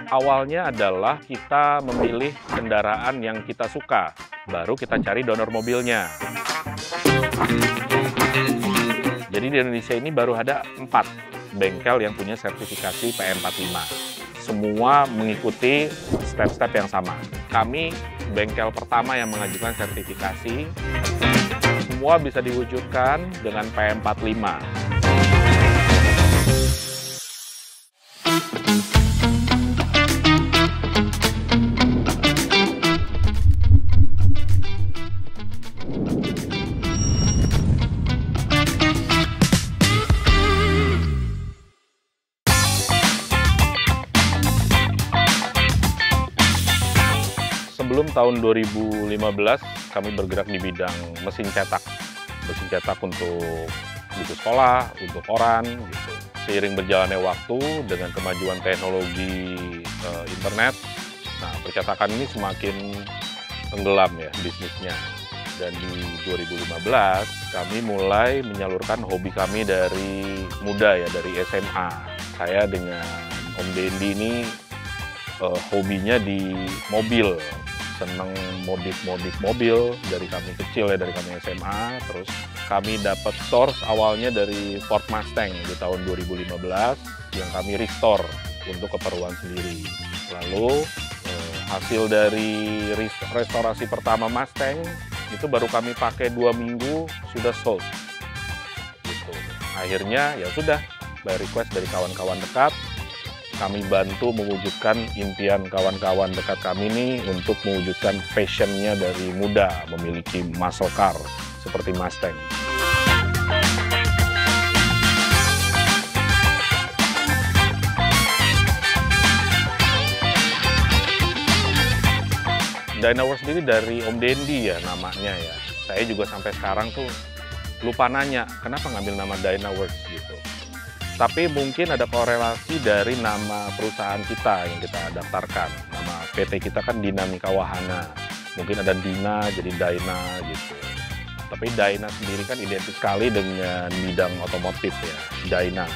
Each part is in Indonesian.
Awalnya adalah kita memilih kendaraan yang kita suka, baru kita cari donor mobilnya. Jadi di Indonesia ini baru ada 4 bengkel yang punya sertifikasi PM45. Semua mengikuti step-step yang sama. Kami bengkel pertama yang mengajukan sertifikasi, semua bisa diwujudkan dengan PM45. Sebelum tahun 2015, kami bergerak di bidang mesin cetak. Mesin cetak untuk buku sekolah, untuk koran, gitu. Seiring berjalannya waktu, dengan kemajuan teknologi internet, nah percetakan ini semakin tenggelam ya bisnisnya. Dan di 2015, kami mulai menyalurkan hobi kami dari muda ya, dari SMA. Saya dengan Om Dendi ini hobinya di mobil. Seneng modif-modif mobil dari kami kecil ya, dari kami SMA. Terus kami dapat source awalnya dari Ford Mustang di tahun 2015 yang kami restore untuk keperluan sendiri. Lalu hasil dari restorasi pertama Mustang itu baru kami pakai 2 minggu sudah sold. Gitu. Akhirnya ya sudah, by request dari kawan-kawan dekat, kami bantu mewujudkan impian kawan-kawan dekat kami ini untuk mewujudkan passionnya dari muda memiliki muscle car seperti Mustang. Dynaworks sendiri dari Om Dendi ya namanya ya. Saya juga sampai sekarang tuh lupa nanya kenapa ngambil nama Dynaworks gitu. Tapi mungkin ada korelasi dari nama perusahaan kita yang kita daftarkan. Nama PT kita kan Dinamika Wahana. Mungkin ada Dina jadi Dyna gitu. Tapi Dyna sendiri kan identik sekali dengan bidang otomotif ya, Dyna.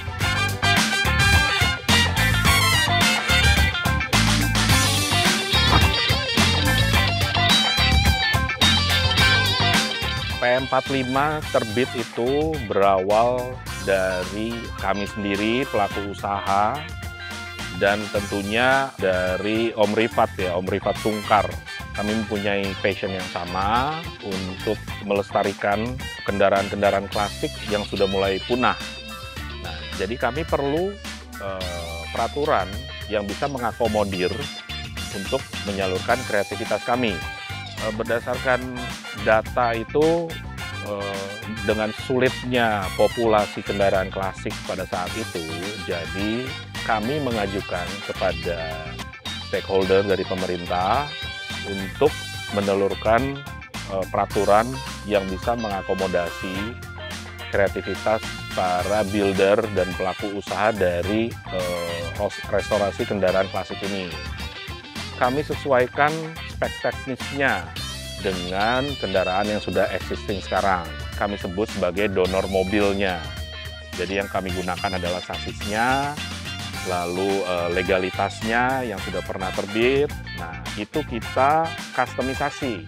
PM45 terbit itu berawal dari kami sendiri, pelaku usaha, dan tentunya dari Om Rifat ya, Om Rifat Sungkar. Kami mempunyai passion yang sama untuk melestarikan kendaraan-kendaraan klasik yang sudah mulai punah. Nah, jadi kami perlu peraturan yang bisa mengakomodir untuk menyalurkan kreativitas kami. Berdasarkan data itu, dengan sulitnya populasi kendaraan klasik pada saat itu, jadi kami mengajukan kepada stakeholder dari pemerintah untuk menelurkan peraturan yang bisa mengakomodasi kreativitas para builder dan pelaku usaha dari restorasi kendaraan klasik ini. Kami sesuaikan spek teknisnya dengan kendaraan yang sudah existing sekarang. Kami sebut sebagai donor mobilnya. Jadi yang kami gunakan adalah sasisnya, lalu legalitasnya yang sudah pernah terbit. Nah, itu kita kustomisasi.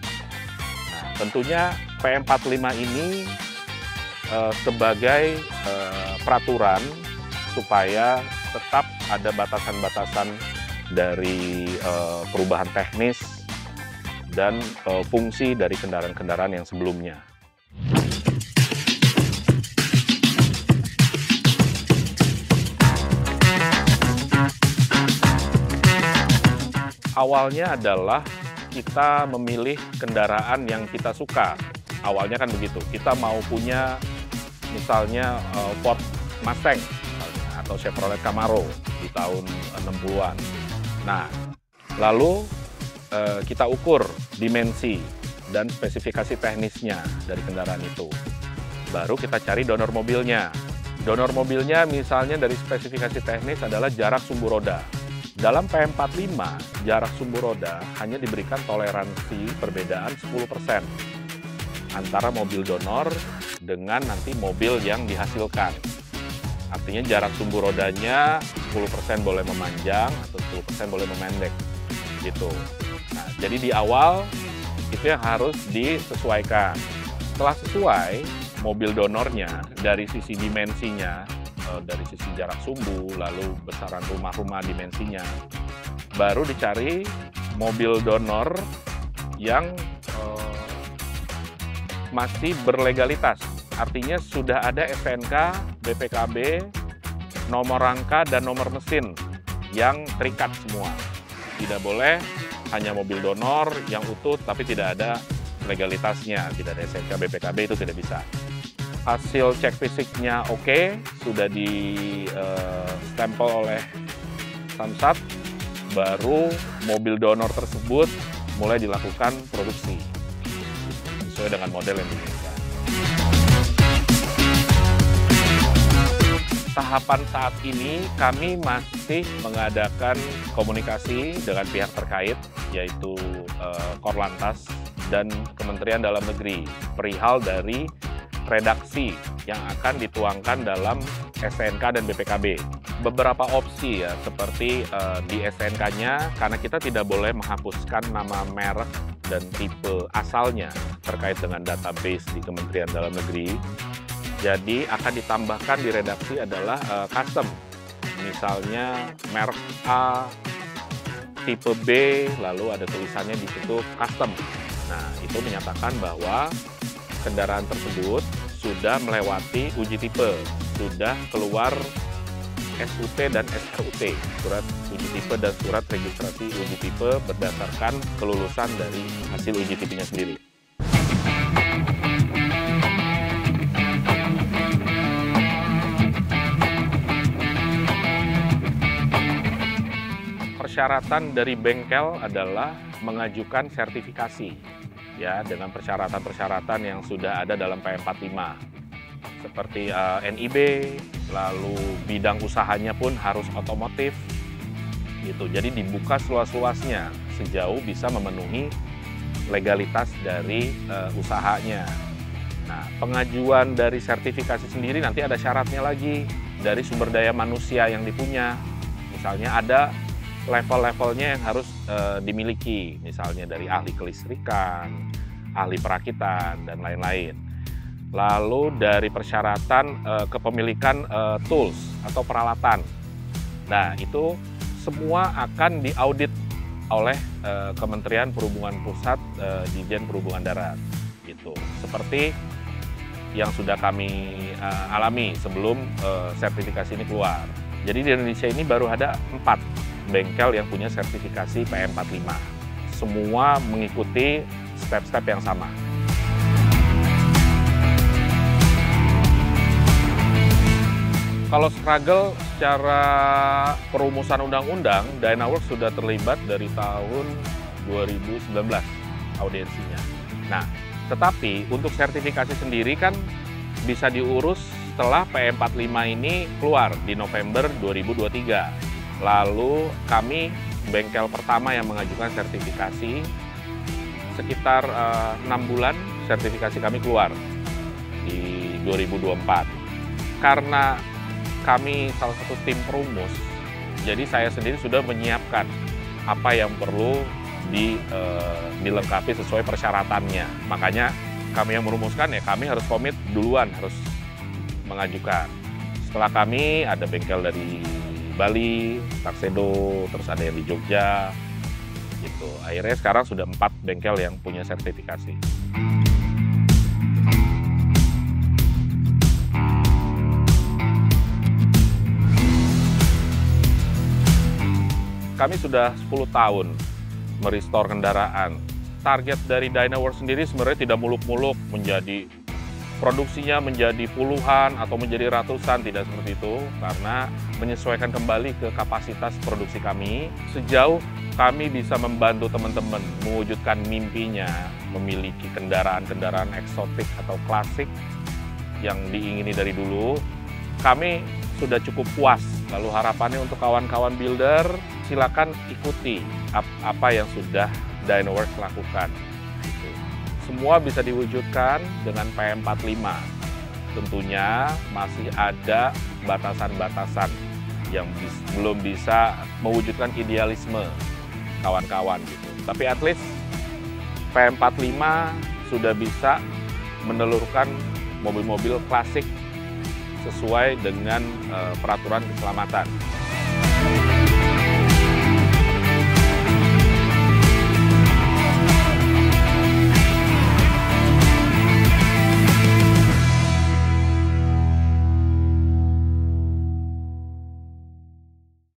Nah, tentunya PM45 ini sebagai peraturan supaya tetap ada batasan-batasan dari perubahan teknis dan fungsi dari kendaraan-kendaraan yang sebelumnya. Awalnya adalah kita memilih kendaraan yang kita suka. Awalnya kan begitu, kita mau punya misalnya Ford Mustang atau Chevrolet Camaro di tahun 60-an. Nah, lalu kita ukur dimensi dan spesifikasi teknisnya dari kendaraan itu. Baru kita cari donor mobilnya. Donor mobilnya misalnya dari spesifikasi teknis adalah jarak sumbu roda. Dalam PM45, jarak sumbu roda hanya diberikan toleransi perbedaan 10% antara mobil donor dengan nanti mobil yang dihasilkan. Artinya jarak sumbu rodanya 10% boleh memanjang atau 10% boleh memendek gitu. Nah, jadi di awal itu yang harus disesuaikan. Setelah sesuai, mobil donornya dari sisi dimensinya, dari sisi jarak sumbu, lalu besaran rumah-rumah dimensinya, baru dicari mobil donor yang masih berlegalitas. Artinya sudah ada STNK, BPKB, nomor rangka, dan nomor mesin yang terikat semua. Tidak boleh hanya mobil donor yang utuh tapi tidak ada legalitasnya, tidak ada STNK, BPKB, itu tidak bisa. Hasil cek fisiknya oke, sudah di stempel oleh Samsat, baru mobil donor tersebut mulai dilakukan produksi sesuai dengan model yang diinginkan. Tahapan saat ini kami masih mengadakan komunikasi dengan pihak terkait, yaitu Korlantas dan Kementerian Dalam Negeri, perihal dari redaksi yang akan dituangkan dalam STNK dan BPKB. Beberapa opsi ya, seperti di STNK-nya, karena kita tidak boleh menghapuskan nama merek dan tipe asalnya terkait dengan database di Kementerian Dalam Negeri. Jadi akan ditambahkan di redaksi adalah custom. Misalnya merek A, tipe B, lalu ada tulisannya di situ custom. Nah, itu menyatakan bahwa kendaraan tersebut sudah melewati uji tipe, sudah keluar SUT dan SRUT, surat uji tipe dan surat registrasi uji tipe berdasarkan kelulusan dari hasil uji tipenya sendiri. Persyaratan dari bengkel adalah mengajukan sertifikasi, ya, dengan persyaratan-persyaratan yang sudah ada dalam PM45. Seperti NIB, lalu bidang usahanya pun harus otomotif, gitu. Jadi dibuka seluas-luasnya sejauh bisa memenuhi legalitas dari usahanya. Nah, pengajuan dari sertifikasi sendiri nanti ada syaratnya lagi dari sumber daya manusia yang dipunya. Misalnya ada level-levelnya yang harus dimiliki, misalnya dari ahli kelistrikan, ahli perakitan, dan lain-lain. Lalu dari persyaratan kepemilikan tools atau peralatan. Nah, itu semua akan diaudit oleh Kementerian Perhubungan Pusat, Ditjen Perhubungan Darat. Gitu. Seperti yang sudah kami alami sebelum sertifikasi ini keluar. Jadi di Indonesia ini baru ada 4 bengkel yang punya sertifikasi PM45. Semua mengikuti step-step yang sama. Kalau struggle secara perumusan undang-undang, Dynaworks sudah terlibat dari tahun 2019 audiensinya. Nah, tetapi untuk sertifikasi sendiri kan bisa diurus setelah PM45 ini keluar di November 2023. Lalu kami bengkel pertama yang mengajukan sertifikasi, sekitar 6 bulan sertifikasi kami keluar di 2024. Karena kami salah satu tim perumus, jadi saya sendiri sudah menyiapkan apa yang perlu dilengkapi sesuai persyaratannya. Makanya kami yang merumuskan, ya kami harus komit duluan, harus mengajukan. Setelah kami ada bengkel dari Bali, Taksedo, terus ada yang di Jogja, gitu. Akhirnya sekarang sudah 4 bengkel yang punya sertifikasi. Kami sudah 10 tahun merestore kendaraan. Target dari Dynaworks sendiri sebenarnya tidak muluk-muluk menjadi produksinya menjadi puluhan atau menjadi ratusan, tidak seperti itu, karena menyesuaikan kembali ke kapasitas produksi kami. Sejauh kami bisa membantu teman-teman mewujudkan mimpinya, memiliki kendaraan-kendaraan eksotik atau klasik yang diingini dari dulu, kami sudah cukup puas. Lalu harapannya untuk kawan-kawan builder, silakan ikuti apa yang sudah Dynaworks lakukan. Semua bisa diwujudkan dengan PM45. tentunya masih ada batasan-batasan yang belum bisa mewujudkan idealisme kawan-kawan gitu. Tapi at least PM45 sudah bisa menelurkan mobil-mobil klasik sesuai dengan peraturan keselamatan.